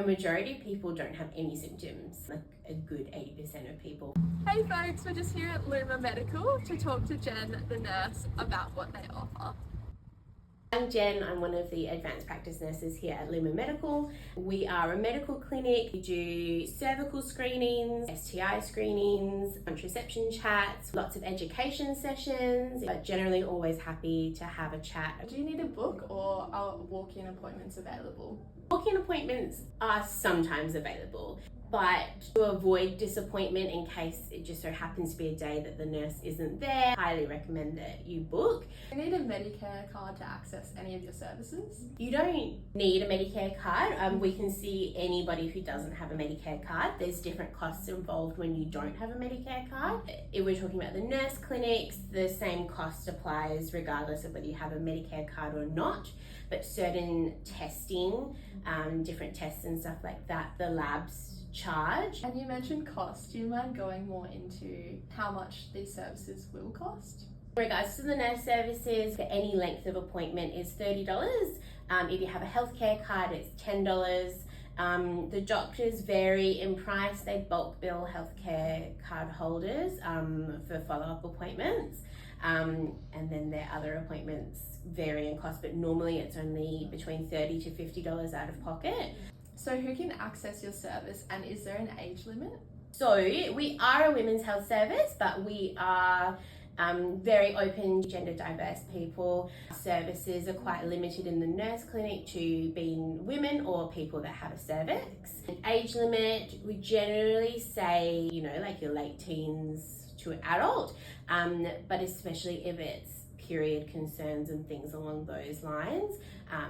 majority of people don't have any symptoms, like a good 80% of people. Hey folks, we're just here at Luma Medical to talk to Jen, the nurse, about what they offer. I'm Jen, I'm one of the advanced practice nurses here at Luma Medical. We are a medical clinic. We do cervical screenings, STI screenings, contraception chats, lots of education sessions, but generally always happy to have a chat. Do you need a book or are walk-in appointments available? Walk-in appointments are sometimes available, but to avoid disappointment in case it just so happens to be a day that the nurse isn't there, I highly recommend that you book. Do you need a Medicare card to access any of your services? You don't need a Medicare card. We can see anybody who doesn't have a Medicare card. There's different costs involved when you don't have a Medicare card. If we're talking about the nurse clinics, the same cost applies regardless of whether you have a Medicare card or not. But certain testing, different tests and stuff like that, the labs charge. And you mentioned cost. Do you mind going more into how much these services will cost? In regards to the nurse services, for any length of appointment is $30. If you have a healthcare card, it's $10. The doctors vary in price. They bulk bill healthcare card holders for follow-up appointments. And then their other appointments vary in cost, but normally it's only between $30 to $50 out of pocket. So who can access your service, and is there an age limit? So we are a women's health service, but we are very open to gender diverse people. Services are quite limited in the nurse clinic to being women or people that have a cervix. An age limit, we generally say, like your late teens to an adult, but especially if it's period concerns and things along those lines,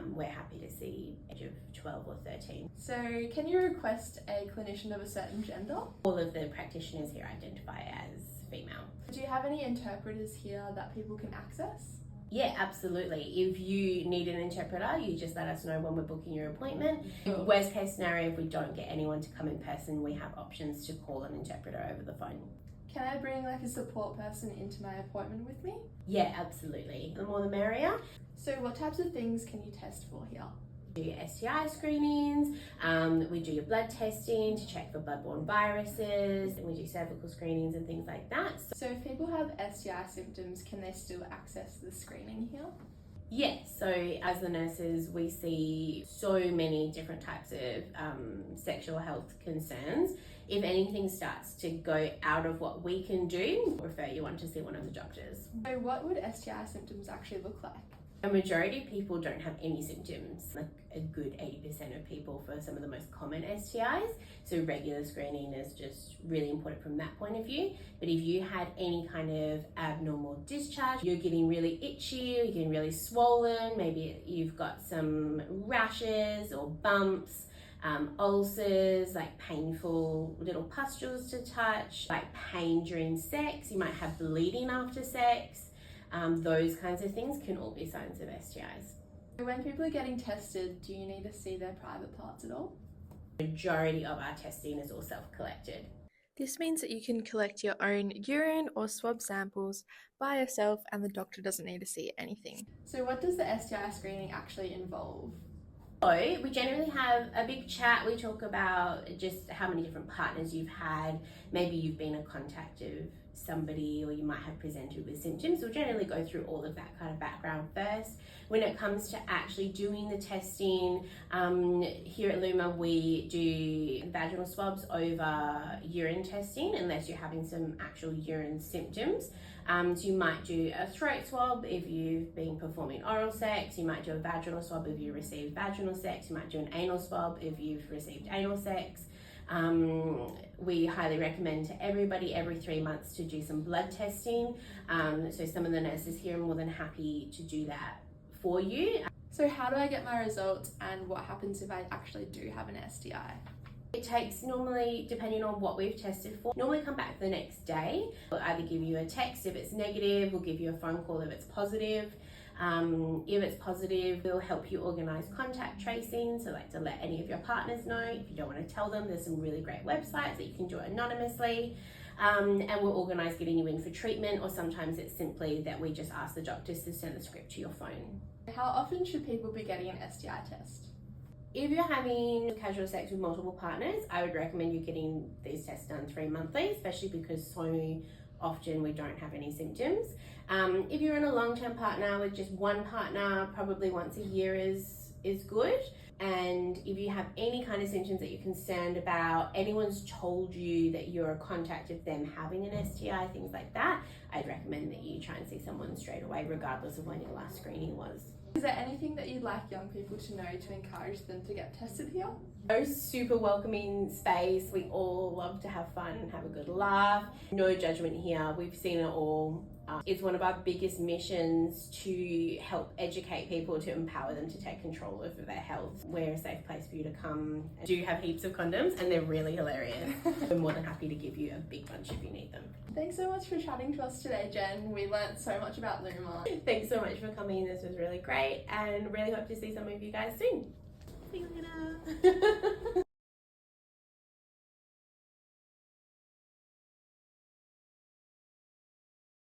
we're happy to see age of 12 or 13. So can you request a clinician of a certain gender? All of the practitioners here identify as female. Do you have any interpreters here that people can access? Yeah, absolutely. If you need an interpreter, you just let us know when we're booking your appointment. Sure. Worst case scenario, if we don't get anyone to come in person, we have options to call an interpreter over the phone. Can I bring like a support person into my appointment with me? Yeah, absolutely. The more the merrier. So what types of things can you test for here? We do STI screenings, we do your blood testing to check for bloodborne viruses, and we do cervical screenings and things like that. So if people have STI symptoms, can they still access the screening here? Yes, so as the nurses, we see so many different types of sexual health concerns. If anything starts to go out of what we can do, we'll refer you on to see one of the doctors. So what would STI symptoms actually look like? A majority of people don't have any symptoms, like a good 80% of people for some of the most common STIs. So regular screening is just really important from that point of view. But if you had any kind of abnormal discharge, you're getting really itchy, you're getting really swollen, maybe you've got some rashes or bumps, ulcers, like painful little pustules to touch, like pain during sex, you might have bleeding after sex. Those kinds of things can all be signs of STIs. When people are getting tested, do you need to see their private parts at all? The majority of our testing is all self-collected. This means that you can collect your own urine or swab samples by yourself and the doctor doesn't need to see anything. So what does the STI screening actually involve? So we generally have a big chat. We talk about just how many different partners you've had. Maybe you've been in contact of somebody or you might have presented with symptoms. We'll generally go through all of that kind of background first. When it comes to actually doing the testing, here at Luma we do vaginal swabs over urine testing unless you're having some actual urine symptoms. So you might do a throat swab if you've been performing oral sex, you might do a vaginal swab if you received vaginal sex, you might do an anal swab if you've received anal sex. We highly recommend to everybody every 3 months to do some blood testing. So some of the nurses here are more than happy to do that for you. So how do I get my results and what happens if I actually do have an STI? It takes normally, depending on what we've tested for, normally come back the next day. We'll either give you a text if it's negative, we'll give you a phone call if it's positive. If it's positive, we'll help you organise contact tracing, so like to let any of your partners know. If you don't want to tell them, there's some really great websites that you can do it anonymously. And we'll organise getting you in for treatment, or sometimes it's simply that we just ask the doctors to send the script to your phone. How often should people be getting an STI test? If you're having casual sex with multiple partners, I would recommend you getting these tests done 3 monthly, especially because so often we don't have any symptoms. If you're in a long-term partner with just one partner, probably once a year is good. And if you have any kind of symptoms that you're concerned about, anyone's told you that you're a contact of them having an STI, things like that, I'd recommend that you try and see someone straight away, regardless of when your last screening was. Is there anything that you'd like young people to know to encourage them to get tested here? A super welcoming space. We all love to have fun and have a good laugh. No judgment here. We've seen it all. It's one of our biggest missions to help educate people, to empower them to take control over their health. We're a safe place for you to come. I do have heaps of condoms and they're really hilarious. We're more than happy to give you a big bunch if you need them. Thanks so much for chatting to us today, Jen. We learnt so much about Luma. Thanks so much for coming. This was really great and really hope to see some of you guys soon. See you later.